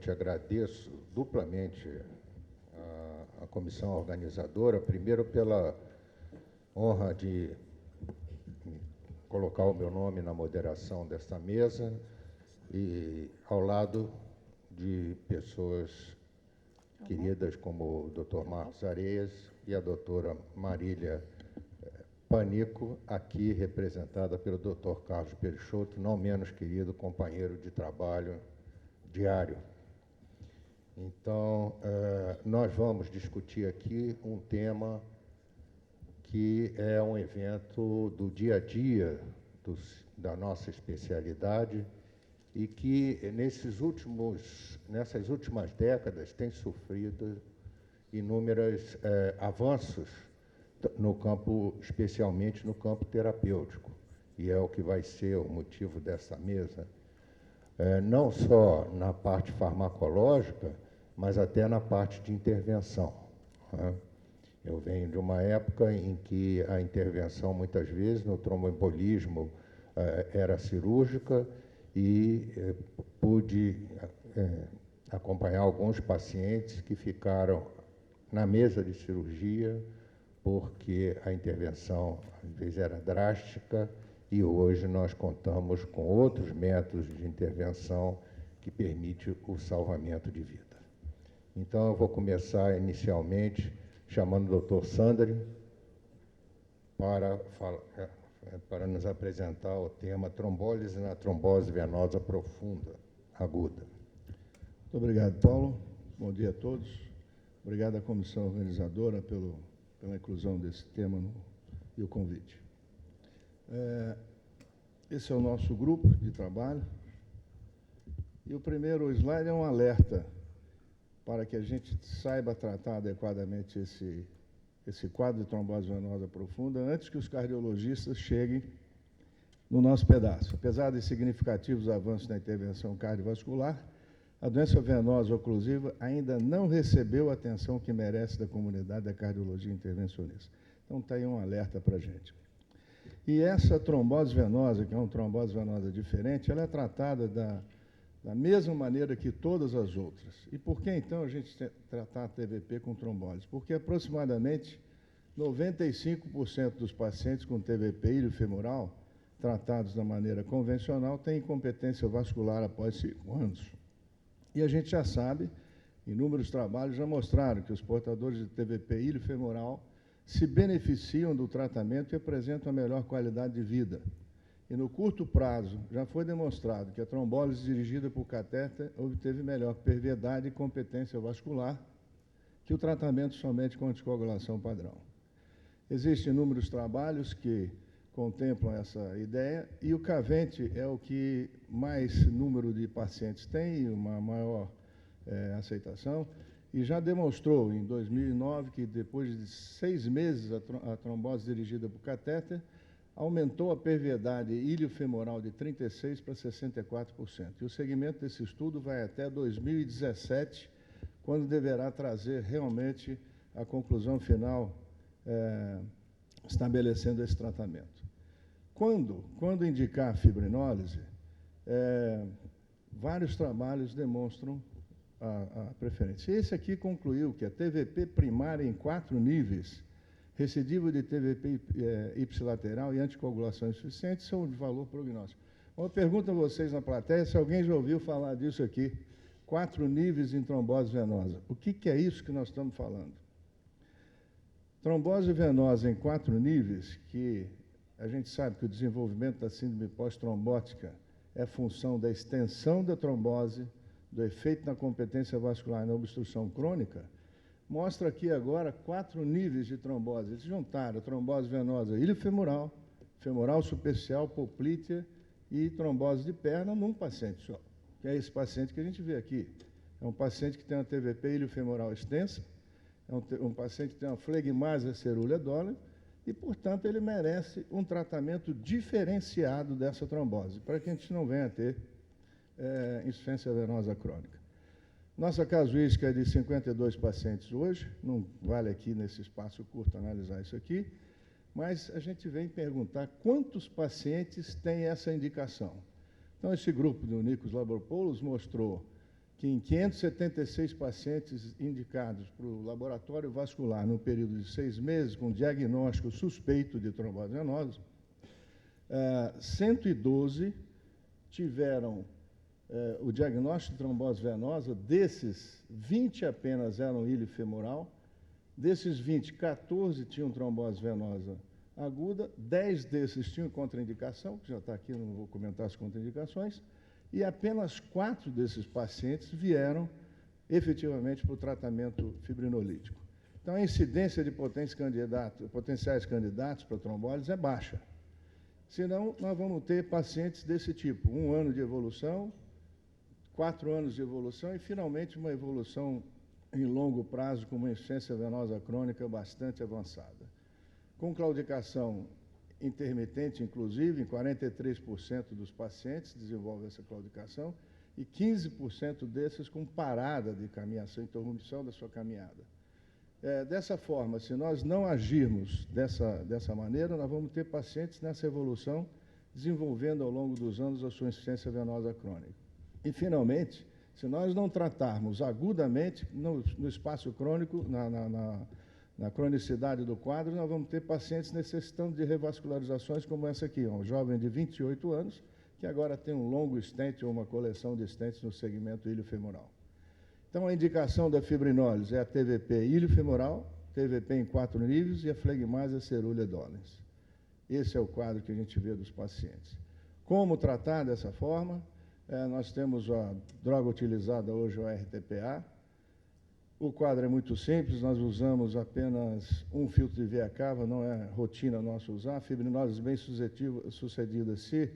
inicialmente agradeço duplamente a comissão organizadora, primeiro pela honra de colocar o meu nome na moderação desta mesa e ao lado de pessoas queridas como o Dr. Marcos Areias e a doutora Marília Panico, aqui representada pelo Dr. Carlos Peixoto, não menos querido companheiro de trabalho diário. Então, nós vamos discutir aqui um tema que é um evento do dia a dia da nossa especialidade e que nessas últimas décadas tem sofrido inúmeros avanços no campo, especialmente no campo terapêutico, e é o que vai ser o motivo dessa mesa, não só na parte farmacológica, mas até na parte de intervenção, né? Eu venho de uma época em que a intervenção, muitas vezes, no tromboembolismo era cirúrgica e pude acompanhar alguns pacientes que ficaram na mesa de cirurgia porque a intervenção, às vezes, era drástica e hoje nós contamos com outros métodos de intervenção que permitem o salvamento de vida. Então, eu vou começar inicialmente chamando o Dr. Sandri para nos apresentar o tema trombólise na trombose venosa profunda, aguda. Muito obrigado, Paulo. Bom dia a todos. Obrigado à comissão organizadora pela inclusão desse tema e o convite. Esse é o nosso grupo de trabalho. E o primeiro slide é um alerta para que a gente saiba tratar adequadamente esse quadro de trombose venosa profunda antes que os cardiologistas cheguem no nosso pedaço. Apesar de significativos avanços na intervenção cardiovascular, a doença venosa oclusiva ainda não recebeu a atenção que merece da comunidade da cardiologia intervencionista. Então, está aí um alerta para a gente. E essa trombose venosa, que é uma trombose venosa diferente, ela é tratada da mesma maneira que todas as outras. E por que, então, a gente tratar a TVP com trombose? Porque aproximadamente 95% dos pacientes com TVP ilho-femoral, tratados da maneira convencional, têm incompetência vascular após 5 anos. E a gente já sabe, inúmeros trabalhos já mostraram que os portadores de TVP ilho-femoral se beneficiam do tratamento e apresentam a melhor qualidade de vida. E no curto prazo, já foi demonstrado que a trombólise dirigida por catéter obteve melhor perviedade e competência vascular que o tratamento somente com anticoagulação padrão. Existem inúmeros trabalhos que contemplam essa ideia e o Cavente é o que mais número de pacientes tem e uma maior aceitação e já demonstrou em 2009 que depois de 6 meses a trombose dirigida por catéter aumentou a perviedade ilho-femoral de 36% para 64%. E o segmento desse estudo vai até 2017, quando deverá trazer realmente a conclusão final estabelecendo esse tratamento. Quando indicar a fibrinólise, vários trabalhos demonstram a preferência. Esse aqui concluiu que a TVP primária em 4 níveis, recidivo de TVP ipsilateral e anticoagulação insuficiente são de valor prognóstico. Uma pergunta a vocês na plateia, se alguém já ouviu falar disso aqui, 4 níveis em trombose venosa. O que é isso que nós estamos falando? Trombose venosa em 4 níveis, que a gente sabe que o desenvolvimento da síndrome pós-trombótica é função da extensão da trombose, do efeito na competência vascular e na obstrução crônica, mostra aqui agora 4 níveis de trombose. Eles juntaram a trombose venosa ilho-femoral, femoral superficial, poplítea e trombose de perna num paciente só, que é esse paciente que a gente vê aqui. É um paciente que tem uma TVP ilho-femoral extensa, é um paciente que tem uma flegmásia cerúlea dólere e, portanto, ele merece um tratamento diferenciado dessa trombose, para que a gente não venha a ter insuficiência venosa crônica. Nossa casuística é de 52 pacientes hoje, não vale aqui nesse espaço curto analisar isso aqui, mas a gente vem perguntar quantos pacientes têm essa indicação. Então, esse grupo do Nikos Labropoulos mostrou que em 576 pacientes indicados para o laboratório vascular no período de 6 meses, com diagnóstico suspeito de trombose venosa, 112 tiveram o diagnóstico de trombose venosa. Desses, 20 apenas eram ilho femoral. Desses 20, 14 tinham trombose venosa aguda, 10 desses tinham contraindicação, que já está aqui, não vou comentar as contraindicações, e apenas 4 desses pacientes vieram efetivamente para o tratamento fibrinolítico. Então, a incidência de potenciais candidatos para trombólise é baixa. Senão, nós vamos ter pacientes desse tipo, 1 ano de evolução, 4 anos de evolução e, finalmente, uma evolução em longo prazo com uma insuficiência venosa crônica bastante avançada. Com claudicação intermitente, inclusive, em 43% dos pacientes desenvolvem essa claudicação e 15% desses com parada de caminhação, interrupção da sua caminhada. Dessa forma, se nós não agirmos dessa maneira, nós vamos ter pacientes nessa evolução desenvolvendo ao longo dos anos a sua insuficiência venosa crônica. E, finalmente, se nós não tratarmos agudamente no espaço crônico, na cronicidade do quadro, nós vamos ter pacientes necessitando de revascularizações como essa aqui, um jovem de 28 anos, que agora tem um longo stent ou uma coleção de stents no segmento ilho-femoral. Então, a indicação da fibrinólise é a TVP ilho-femoral, TVP em 4 níveis e a flegmase cerulea dolens. Esse é o quadro que a gente vê dos pacientes. Como tratar dessa forma? Nós temos a droga utilizada hoje, o RTPA. O quadro é muito simples, nós usamos apenas um filtro de veia cava, não é rotina nossa usar. Fibrinólise bem sucedida se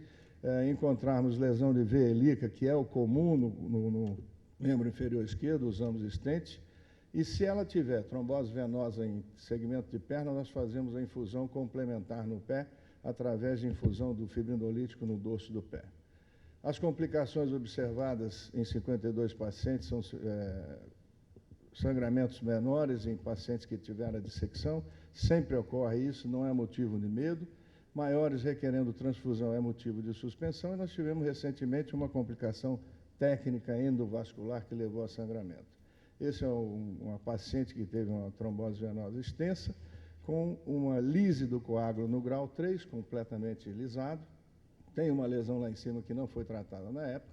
encontrarmos lesão de veia ilíaca, que é o comum no membro inferior esquerdo, usamos stent. E se ela tiver trombose venosa em segmento de perna, nós fazemos a infusão complementar no pé, através de infusão do fibrinolítico no dorso do pé. As complicações observadas em 52 pacientes são sangramentos menores em pacientes que tiveram a dissecção, sempre ocorre isso, não é motivo de medo. Maiores requerendo transfusão é motivo de suspensão, e nós tivemos recentemente uma complicação técnica endovascular que levou a sangramento. Esse é uma paciente que teve uma trombose venosa extensa, com uma lise do coágulo no grau 3, completamente lisado. Tem uma lesão lá em cima que não foi tratada na época.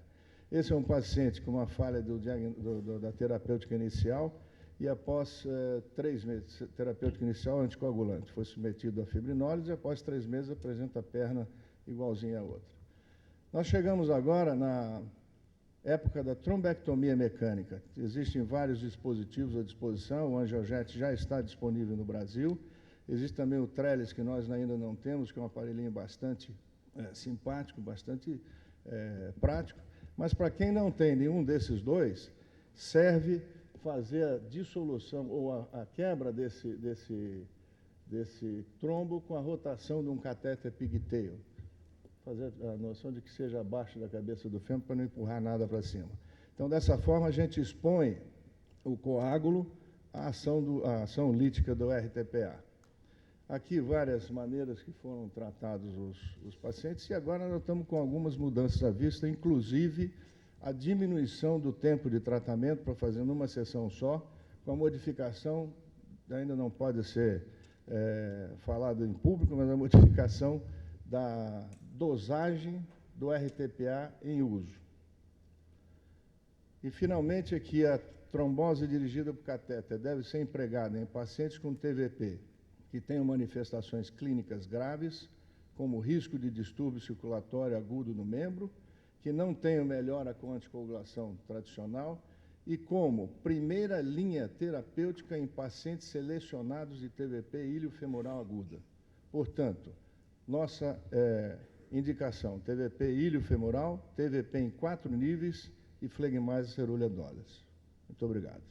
Esse é um paciente com uma falha da terapêutica inicial e após 3 meses, terapêutica inicial anticoagulante, foi submetido à fibrinólise e após 3 meses apresenta a perna igualzinha à outra. Nós chegamos agora na época da trombectomia mecânica. Existem vários dispositivos à disposição, o Angiojet já está disponível no Brasil. Existe também o Trellis, que nós ainda não temos, que é um aparelhinho bastante simpático, bastante prático. Mas, para quem não tem nenhum desses dois, serve fazer a dissolução ou a quebra desse trombo com a rotação de um catéter pigtail. Fazer a noção de que seja abaixo da cabeça do fêmur para não empurrar nada para cima. Então, dessa forma, a gente expõe o coágulo à ação lítica do RTPA. Aqui, várias maneiras que foram tratados os pacientes, e agora nós estamos com algumas mudanças à vista, inclusive a diminuição do tempo de tratamento para fazer numa sessão só, com a modificação, ainda não pode ser falado em público, mas a modificação da dosagem do RTPA em uso. E, finalmente, aqui a trombose dirigida por catéter deve ser empregada em pacientes com TVP, que tenham manifestações clínicas graves, como risco de distúrbio circulatório agudo no membro, que não tenham melhora com anticoagulação tradicional e como primeira linha terapêutica em pacientes selecionados de TVP ilho-femoral aguda. Portanto, nossa indicação, TVP ilho-femoral, TVP em 4 níveis e flegmase cerulea dolens. Muito obrigado.